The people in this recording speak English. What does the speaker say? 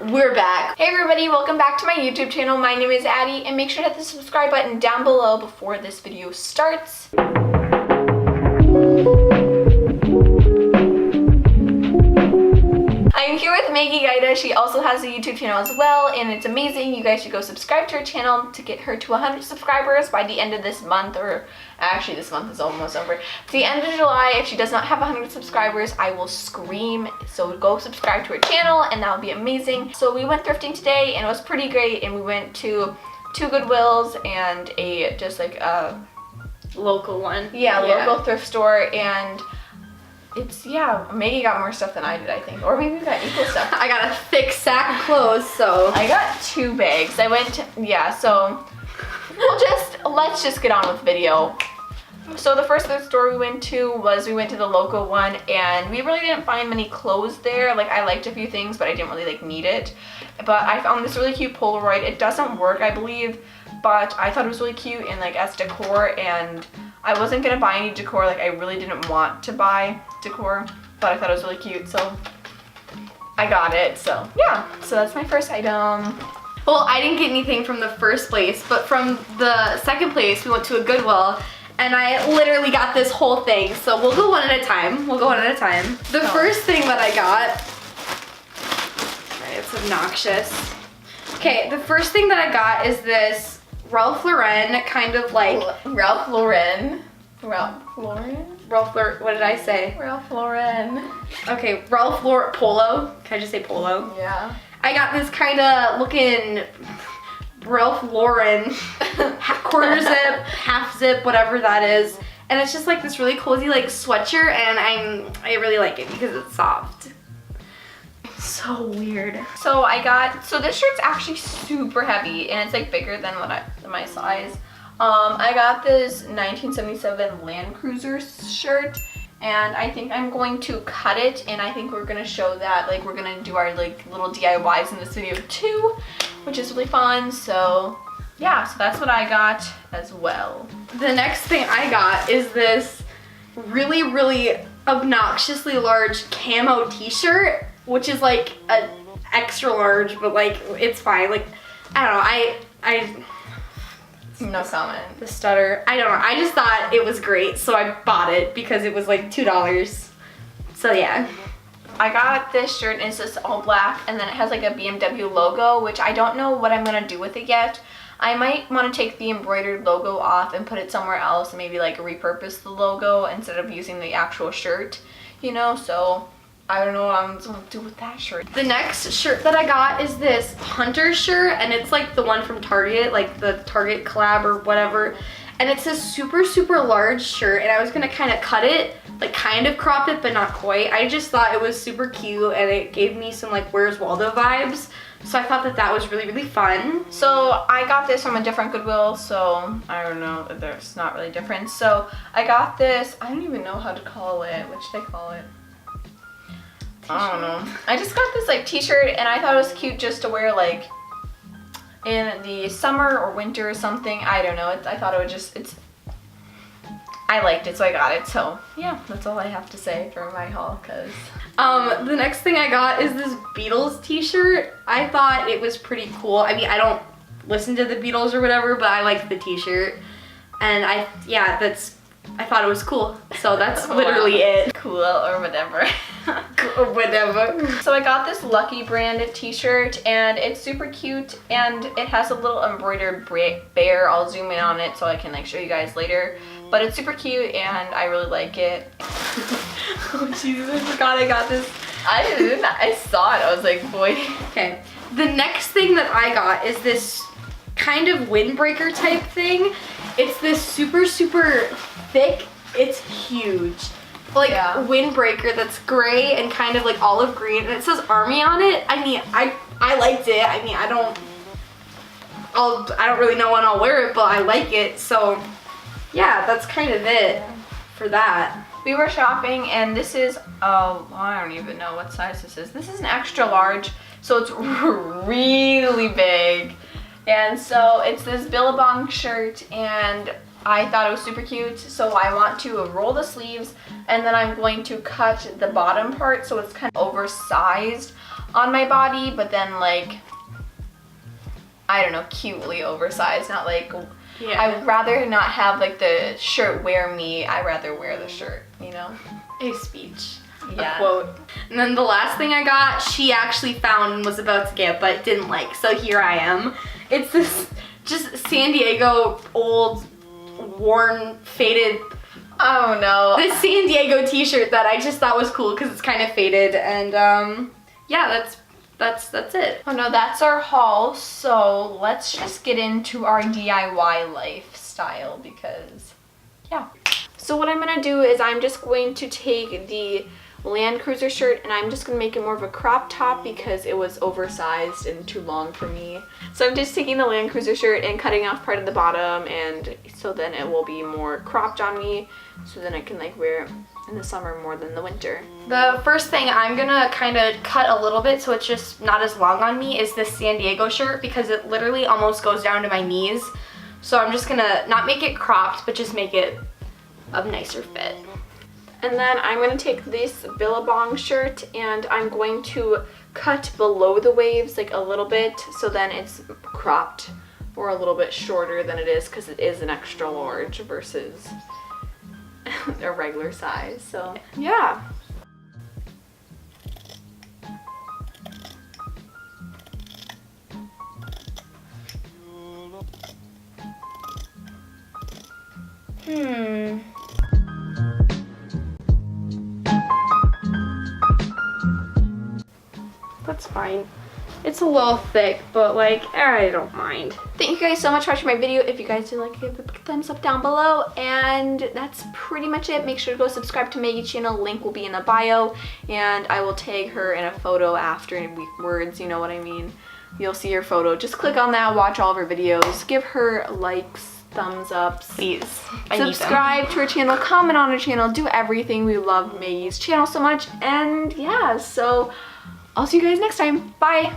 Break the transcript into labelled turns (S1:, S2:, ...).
S1: We're back. Hey everybody, welcome back to my YouTube channel. My name is Addie, and make sure to hit the subscribe button down below before this video starts. I'm here with Maggie Gaida. She also has a YouTube channel as well, and it's amazing. You guys should go subscribe to her channel to get her to 100 subscribers by the end of this month, or actually this month is almost over. At the end of July, if she does not have 100 subscribers, I will scream. So go subscribe to her channel, and that would be amazing. So we went thrifting today, and it was pretty great, and we went to 2 Goodwills and just like a
S2: local one.
S1: Yeah, local thrift store, and Maggie got more stuff than I did, I think. Or maybe we got equal stuff.
S2: I got a thick sack of clothes, so.
S1: I got 2 bags. I went to, so let's just get on with the video. So the first thrift store we went to the local one, and we really didn't find many clothes there. Like, I liked a few things, but I didn't really need it. But I found this really cute Polaroid. It doesn't work, I believe, but I thought it was really cute and as decor, and I wasn't gonna buy any decor. I really didn't want to buy decor, but I thought it was really cute, so I got it. So yeah, so that's my first item.
S2: Well, I didn't get anything from the first place, but from the second place, we went to a Goodwill, and I literally got this whole thing. So we'll go one at a time. The first thing that I got, it's obnoxious. Okay, the first thing that I got is this Ralph Lauren, kind of like
S1: Ralph Lauren.
S2: What did I say?
S1: Ralph Lauren.
S2: Okay, Ralph Lauren polo. Can I just say polo?
S1: Yeah.
S2: I got this kind of looking Ralph Lauren quarter zip, half zip, whatever that is, and it's just like this really cozy sweatshirt, and I really like it because it's soft. So weird.
S1: So this shirt's actually super heavy, and it's bigger than my size. I got this 1977 Land Cruiser shirt, and I think I'm going to cut it, and I think we're gonna show that, we're gonna do our little DIYs in this video too, which is really fun. So yeah, so that's what I got as well.
S2: The next thing I got is this really, really obnoxiously large camo t-shirt, which is an extra large, but it's fine. I don't know,
S1: no comment.
S2: The stutter. I don't know. I just thought it was great, so I bought it because it was $2. So yeah.
S1: I got this shirt, and it's just all black, and then it has a BMW logo, which I don't know what I'm gonna do with it yet. I might want to take the embroidered logo off and put it somewhere else, maybe repurpose the logo instead of using the actual shirt, so I don't know what I'm gonna do with that shirt.
S2: The next shirt that I got is this hunter shirt, and it's the one from Target, the Target collab or whatever. And it's a super, super large shirt, and I was gonna kind of cut it, kind of crop it, but not quite. I just thought it was super cute, and it gave me some Where's Waldo vibes. So I thought that was really, really fun.
S1: So I got this from a different Goodwill, so I don't know, there's not really different. So I got this, I don't even know how to call it. What should I call it? I don't know. I just got this t-shirt, and I thought it was cute just to wear in the summer or winter or something. I don't know. I thought it would I liked it, so I got it. So yeah, that's all I have to say for my haul.
S2: The next thing I got is this Beatles t-shirt. I thought it was pretty cool. I mean, I don't listen to the Beatles or whatever, but I liked the t-shirt, and I thought it was cool. So that's literally it.
S1: Cool or whatever.
S2: Whatever.
S1: So I got this Lucky branded t-shirt, and it's super cute, and it has a little embroidered bear. I'll zoom in on it so I can show you guys later. But it's super cute, and I really like it.
S2: Oh Jesus, I forgot I got this.
S1: I saw it. I was like, boy.
S2: Okay. The next thing that I got is this kind of windbreaker type thing. It's this super, super thick, it's huge, windbreaker that's gray and kind of olive green, and it says Army on it. I mean, I liked it. I mean, I don't really know when I'll wear it, but I like it. So yeah, that's kind of it for that.
S1: We were shopping, and this is, I don't even know what size this is. This is an extra large, so it's really big. And so it's this Billabong shirt, and I thought it was super cute, so I want to roll the sleeves, and then I'm going to cut the bottom part so it's kind of oversized. on my body, but then like, I don't know, cutely oversized, not like,
S2: Yeah.
S1: I would rather not have like the shirt wear me, I'd rather wear the shirt, you know?
S2: A speech.
S1: Yeah.
S2: A quote. And then the last thing I got, she actually found and was about to get, but didn't like. So here I am. It's this just San Diego old, worn, faded.
S1: Oh no.
S2: This San Diego t-shirt that I just thought was cool because it's kind of faded. And yeah, that's it.
S1: Oh no, that's our haul. So let's just get into our DIY lifestyle because, yeah. So what I'm gonna do is I'm just going to take the Land Cruiser shirt and I'm just gonna make it more of a crop top because it was oversized and too long for me. So I'm just taking the Land Cruiser shirt and cutting off part of the bottom, and so then it will be more cropped on me, so then I can like wear it in the summer more than the winter.
S2: The first thing I'm gonna kind of cut a little bit so it's just not as long on me is this San Diego shirt because it literally almost goes down to my knees. So I'm just gonna not make it cropped, but just make it a nicer fit.
S1: And then I'm going to take this Billabong shirt and I'm going to cut below the waves like a little bit so then it's cropped or a little bit shorter than it is because it is an extra large versus a regular size. So yeah.
S2: That's fine. It's a little thick, but like, I don't mind.
S1: Thank you guys so much for watching my video. If you guys did like it, give it a big thumbs up down below. And that's pretty much it. Make sure to go subscribe to Maggie's channel. Link will be in the bio. And I will tag her in a photo afterwards, you know what I mean. You'll see her photo. Just click on that, watch all of her videos. Give her likes, thumbs ups.
S2: Please.
S1: Subscribe to her channel, comment on her channel, do everything. We love Maggie's channel so much. And yeah, so I'll see you guys next time. Bye.